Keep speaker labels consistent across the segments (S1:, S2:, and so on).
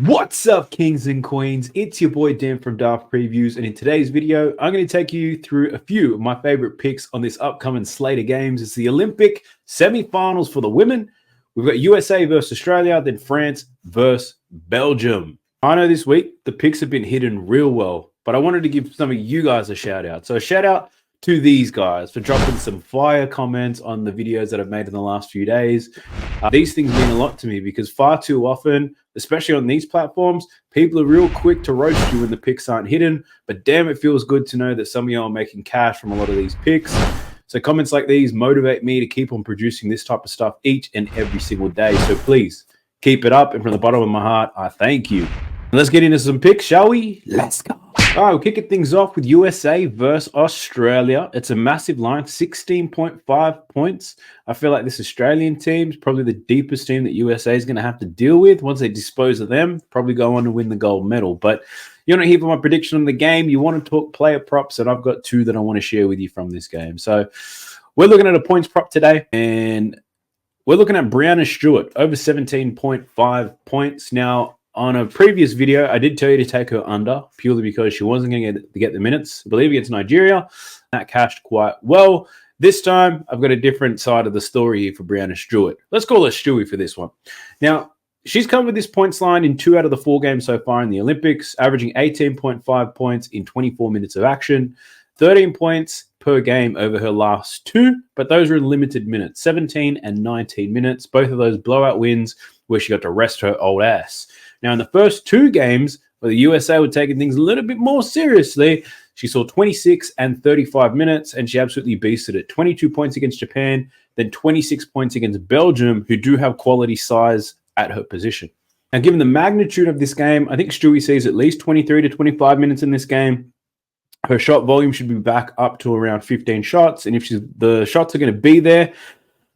S1: What's up, kings and queens? It's your boy Dan from Daft Previews, and in today's video, I'm going to take you through a few of my favorite picks on this upcoming slate of games. It's the Olympic semi-finals for the women. We've got USA versus Australia, then France versus Belgium. I know this week the picks have been hidden real well, but I wanted to give some of you guys a shout out. So a shout out to these guys for dropping some fire comments on the videos that I've made in the last few days. These things mean a lot to me because far too often, especially on these platforms, people are real quick to roast you when the picks aren't hidden. But damn, it feels good to know that some of y'all are making cash from a lot of these picks. So comments like these motivate me to keep on producing this type of stuff each and every single day. So please keep it up. And from the bottom of my heart, I thank you. Let's get into some picks, shall we? Let's go. All right, we're kicking things off with USA versus Australia. It's a massive line, 16.5 points. I feel like this Australian team is probably the deepest team that USA is going to have to deal with. Once they dispose of them, probably go on to win the gold medal. But you're not here for my prediction on the game. You want to talk player props, and I've got two that I want to share with you from this game. So we're looking at a points prop today, and we're looking at Brianna Stewart, over 17.5 points. Now, on a previous video, I did tell you to take her under purely because she wasn't going to get the minutes. I believe against Nigeria, that cashed quite well. This time, I've got a different side of the story here for Brianna Stewart. Let's call her Stewie for this one. Now, she's covered this points line in 2 out of the 4 games so far in the Olympics, averaging 18.5 points in 24 minutes of action, 13 points per game over her last 2, but those are in limited minutes, 17 and 19 minutes, both of those blowout wins where she got to rest her old ass. Now, in the first 2 games, where the USA were taking things a little bit more seriously, she saw 26 and 35 minutes, and she absolutely beasted it. 22 points against Japan, then 26 points against Belgium, who do have quality size at her position. Now, given the magnitude of this game, I think Stewie sees at least 23 to 25 minutes in this game. Her shot volume should be back up to around 15 shots, and if the shots are going to be there,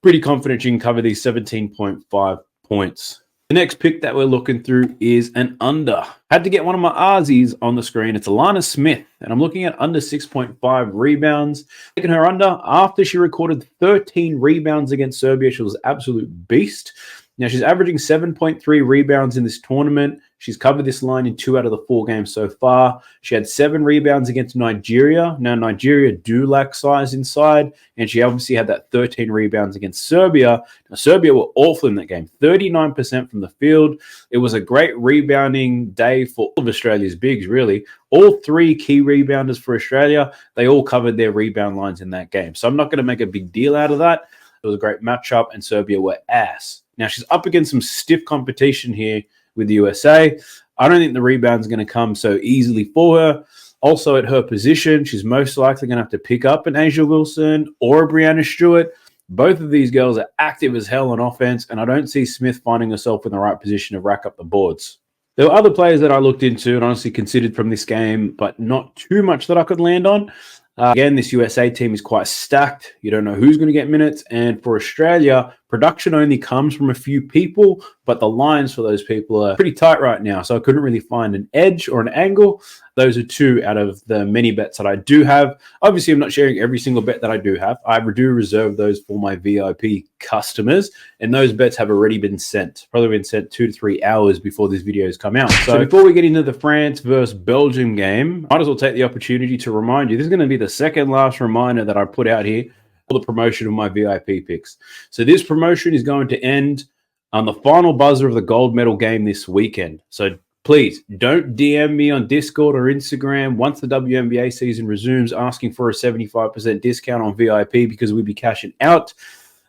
S1: pretty confident she can cover these 17.5 points. The next pick that we're looking through is an under. Had to get one of my Aussies on the screen. It's Alana Smith, and I'm looking at under 6.5 rebounds. Taking her under after she recorded 13 rebounds against Serbia. She was an absolute beast. Now, she's averaging 7.3 rebounds in this tournament. She's covered this line in 2 out of the 4 games so far. She had 7 rebounds against Nigeria. Now, Nigeria do lack size inside, and she obviously had that 13 rebounds against Serbia. Now, Serbia were awful in that game, 39% from the field. It was a great rebounding day for all of Australia's bigs, really. All 3 key rebounders for Australia, they all covered their rebound lines in that game. So I'm not going to make a big deal out of that. It was a great matchup, and Serbia were ass. Now, she's up against some stiff competition here with the USA. I don't think the rebound's going to come so easily for her. Also, at her position, she's most likely going to have to pick up an Asia Wilson or a Brianna Stewart. Both of these girls are active as hell on offense, and I don't see Smith finding herself in the right position to rack up the boards. There were other players that I looked into and honestly considered from this game, but not too much that I could land on. Again, this USA team is quite stacked. You don't know who's going to get minutes. And for Australia, production only comes from a few people, but the lines for those people are pretty tight right now. So I couldn't really find an edge or an angle. Those are 2 out of the many bets that I do have. Obviously, I'm not sharing every single bet that I do have. I do reserve those for my VIP customers, and those bets have already been sent. Probably been sent 2 to 3 hours before this video has come out. So before we get into the France versus Belgium game, might as well take the opportunity to remind you, this is going to be the second last reminder that I put out here for the promotion of my VIP picks. So this promotion is going to end on the final buzzer of the gold medal game this weekend. So please don't DM me on Discord or Instagram once the WNBA season resumes asking for a 75% discount on VIP because we'll be cashing out.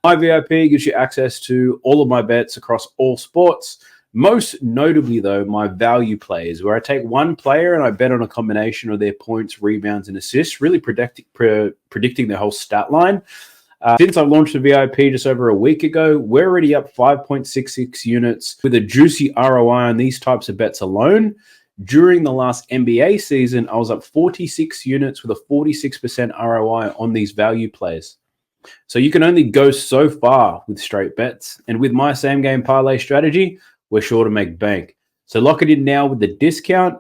S1: My VIP gives you access to all of my bets across all sports. Most notably, though, my value plays, where I take one player and I bet on a combination of their points, rebounds, and assists, really predicting their whole stat line. Since I launched the VIP just over a week ago, we're already up 5.66 units with a juicy ROI on these types of bets alone. During the last NBA season, I was up 46 units with a 46% ROI on these value plays. So you can only go so far with straight bets. And with my same game parlay strategy, we're sure to make bank. So lock it in now with the discount.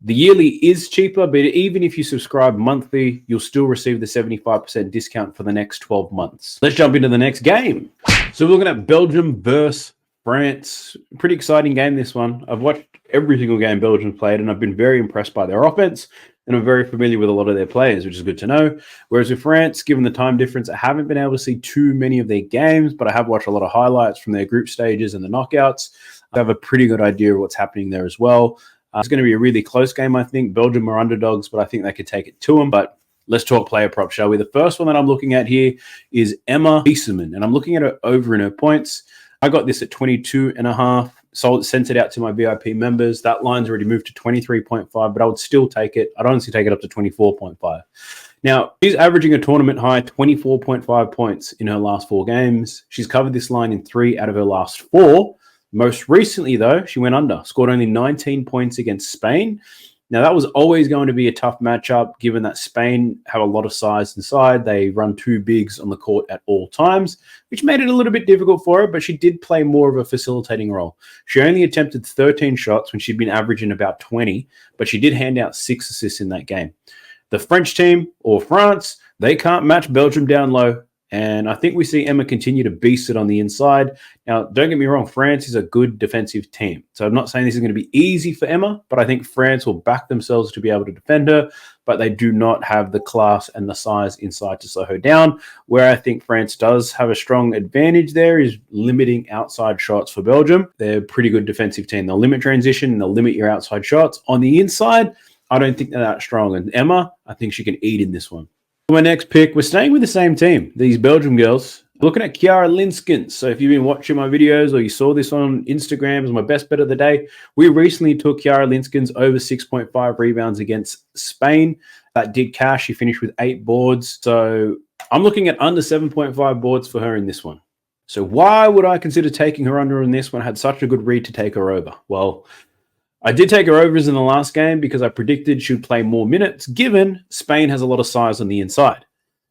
S1: The yearly is cheaper, but even if you subscribe monthly, you'll still receive the 75% discount for the next 12 months. Let's jump into the next game. So we're looking at Belgium versus France, pretty exciting game, this one. I've watched every single game Belgium played, and I've been very impressed by their offense, and I'm very familiar with a lot of their players, which is good to know. Whereas with France, given the time difference, I haven't been able to see too many of their games, but I have watched a lot of highlights from their group stages and the knockouts. I have a pretty good idea of what's happening there as well. It's going to be a really close game, I think. Belgium are underdogs, but I think they could take it to them. But let's talk player prop, shall we? The first one that I'm looking at here is Emma Bieseman, and I'm looking at her over in her points. I got this at 22.5. Sent it out to my VIP members. That line's already moved to 23.5, but I would still take it. I'd honestly take it up to 24.5. Now, she's averaging a tournament high 24.5 points in her last 4 games. She's covered this line in 3 out of her last 4. Most recently, though, she went under, scored only 19 points against Spain. Now, that was always going to be a tough matchup, given that Spain have a lot of size inside. They run 2 bigs on the court at all times, which made it a little bit difficult for her, but she did play more of a facilitating role. She only attempted 13 shots when she'd been averaging about 20, but she did hand out 6 assists in that game. The French team, or France, they can't match Belgium down low. And I think we see Emma continue to beast it on the inside. Now, don't get me wrong, France is a good defensive team. So I'm not saying this is going to be easy for Emma, but I think France will back themselves to be able to defend her, but they do not have the class and the size inside to slow her down. Where I think France does have a strong advantage there is limiting outside shots for Belgium. They're a pretty good defensive team. They'll limit transition and they'll limit your outside shots. On the inside, I don't think they're that strong. And Emma, I think she can eat in this one. For my next pick, we're staying with the same team, these Belgium girls. Looking at Kiara Linskens. So if you've been watching my videos or you saw this on Instagram as my best bet of the day, we recently took Kiara Linskens over 6.5 rebounds against Spain. That did cash. She finished with 8 boards. So I'm looking at under 7.5 boards for her in this one. So why would I consider taking her under in this one? I had such a good read to take her over. Well, I did take her overs in the last game because I predicted she'd play more minutes, given Spain has a lot of size on the inside.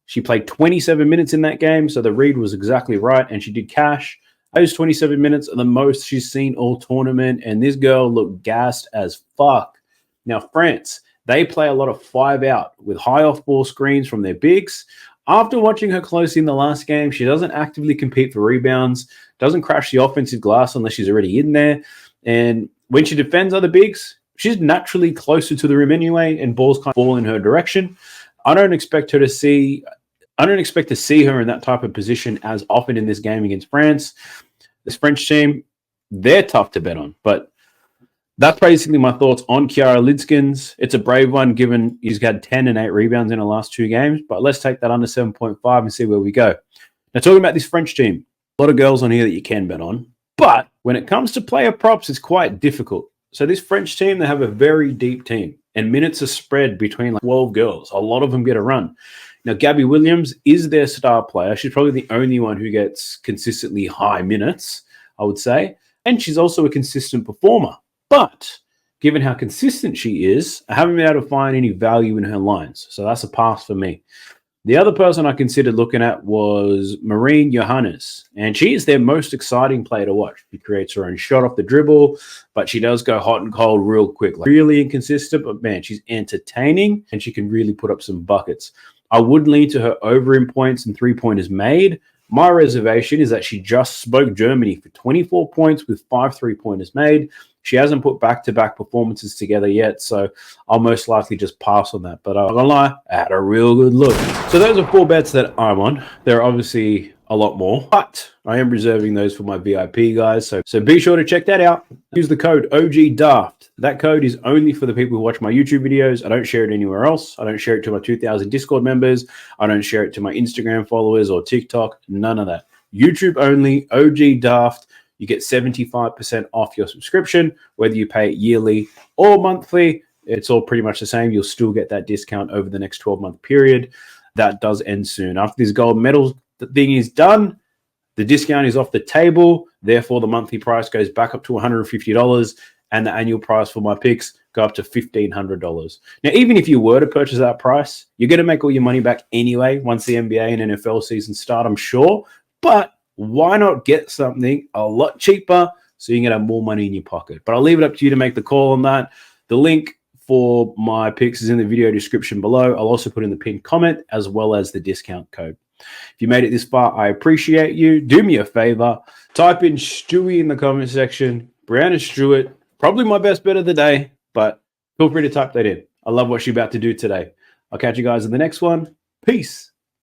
S1: She played 27 minutes in that game, so the read was exactly right, and she did cash. Those 27 minutes are the most she's seen all tournament, and this girl looked gassed as fuck. Now, France, they play a lot of 5-out with high off-ball screens from their bigs. After watching her closely in the last game, she doesn't actively compete for rebounds, doesn't crash the offensive glass unless she's already in there, and when she defends other bigs, she's naturally closer to the rim anyway, and balls kind of fall in her direction. I don't expect to see her in that type of position as often in this game against France. This French team, they're tough to bet on. But that's basically my thoughts on Kiara Linskens. It's a brave one, given he's got 10 and 8 rebounds in the last 2 games. But let's take that under 7.5 and see where we go. Now, talking about this French team, a lot of girls on here that you can bet on. But when it comes to player props, it's quite difficult. So this French team, they have a very deep team, and minutes are spread between like 12 girls. A lot of them get a run. Now, Gabby Williams is their star player. She's probably the only one who gets consistently high minutes, I would say. And she's also a consistent performer. But given how consistent she is, I haven't been able to find any value in her lines. So that's a pass for me. The other person I considered looking at was Marine Johannes, and she is their most exciting player to watch. She creates her own shot off the dribble, but she does go hot and cold real quick. Like, really inconsistent, but man, she's entertaining, and she can really put up some buckets. I would lean to her over in points and 3-pointers made. My reservation is that she just spoke Germany for 24 points with 5 3-pointers made. She hasn't put back-to-back performances together yet, so I'll most likely just pass on that. But I'm not going to lie, I had a real good look. So those are 4 bets that I'm on. There are obviously a lot more, but I am reserving those for my VIP guys. So be sure to check that out. Use the code OGDAFT. That code is only for the people who watch my YouTube videos. I don't share it anywhere else. I don't share it to my 2,000 Discord members. I don't share it to my Instagram followers or TikTok. None of that. YouTube only, OGDAFT. You get 75% off your subscription, whether you pay it yearly or monthly. It's all pretty much the same. You'll still get that discount over the next 12-month period. That does end soon. After this gold medal thing is done, the discount is off the table. Therefore, the monthly price goes back up to $150, and the annual price for my picks go up to $1,500. Now, even if you were to purchase that price, you're going to make all your money back anyway once the NBA and NFL season start, I'm sure. But why not get something a lot cheaper so you can have more money in your pocket? But I'll leave it up to you to make the call on that. The link for my picks is in the video description below. I'll also put in the pinned comment as well as the discount code. If you made it this far, I appreciate you. Do me a favor. Type in Stewie in the comment section. Brianna Stewart, probably my best bet of the day, but feel free to type that in. I love what she's about to do today. I'll catch you guys in the next one. Peace.